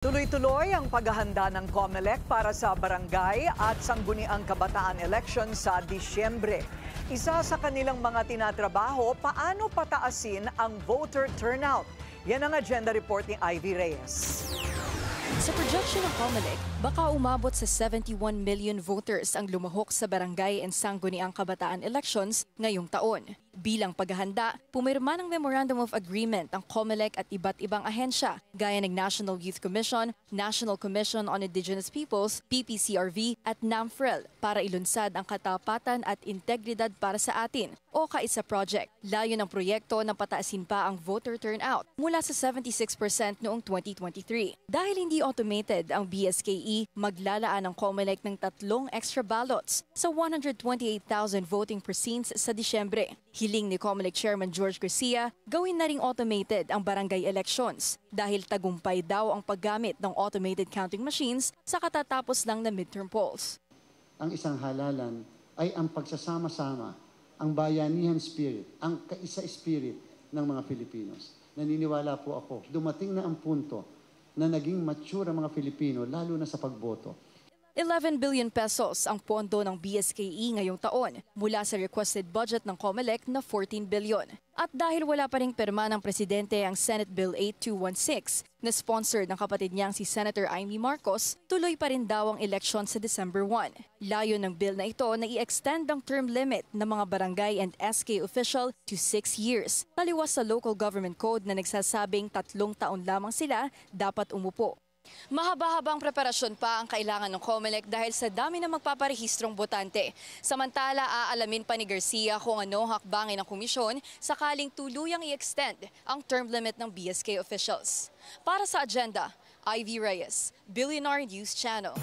Tuloy-tuloy ang paghahanda ng COMELEC para sa barangay at sangguniang kabataan election sa Disyembre. Isa sa kanilang mga tinatrabaho, paano pataasin ang voter turnout. Yan ang agenda report ni Ivy Reyes. Sa projection ng COMELEC, baka umabot sa 71 million voters ang lumahok sa barangay and sangguniang kabataan elections ngayong taon. Bilang paghahanda, pumirma ng Memorandum of Agreement ang COMELEC at iba't ibang ahensya gaya ng National Youth Commission, National Commission on Indigenous Peoples, PPCRV at NAMFREL para ilunsad ang katapatan at integridad para sa atin o Kaisa Project. Layo ng proyekto na pataasin pa ang voter turnout mula sa 76% noong 2023. Dahil hindi automated ang BSKE, maglalaan ang COMELEC ng 3 extra ballots sa 128,000 voting precincts sa Disyembre. Hiling ni COMELEC Chairman George Garcia, gawin na ring automated ang barangay elections dahil tagumpay daw ang paggamit ng automated counting machines sa katatapos lang na midterm polls. Ang isang halalan ay ang pagsasama-sama, ang bayanihan spirit, ang kaisa spirit ng mga Filipinos. Naniniwala po ako, dumating na ang punto na naging mature ang mga Filipino, lalo na sa pagboto. 11 billion pesos ang pondo ng BSKE ngayong taon mula sa requested budget ng COMELEC na 14 billion. At dahil wala pa ring pirma ng presidente ang Senate Bill 8216 na sponsored ng kapatid niyang si Senator Amy Marcos, tuloy pa rin daw ang eleksyon sa December 1. Layo ng bill na ito na i-extend ang term limit ng mga barangay and SK official to 6 years. Taliwas sa local government code na nagsasabing 3 taon lamang sila dapat umupo. Mahaba-habang preparasyon pa ang kailangan ng COMELEC dahil sa dami na magpaparehistrong botante. Samantala, aalamin pa ni Garcia kung ano hakbangin ng komisyon sakaling tuluyang i-extend ang term limit ng BSK officials. Para sa agenda, Ivy Reyes, Billionaire News Channel.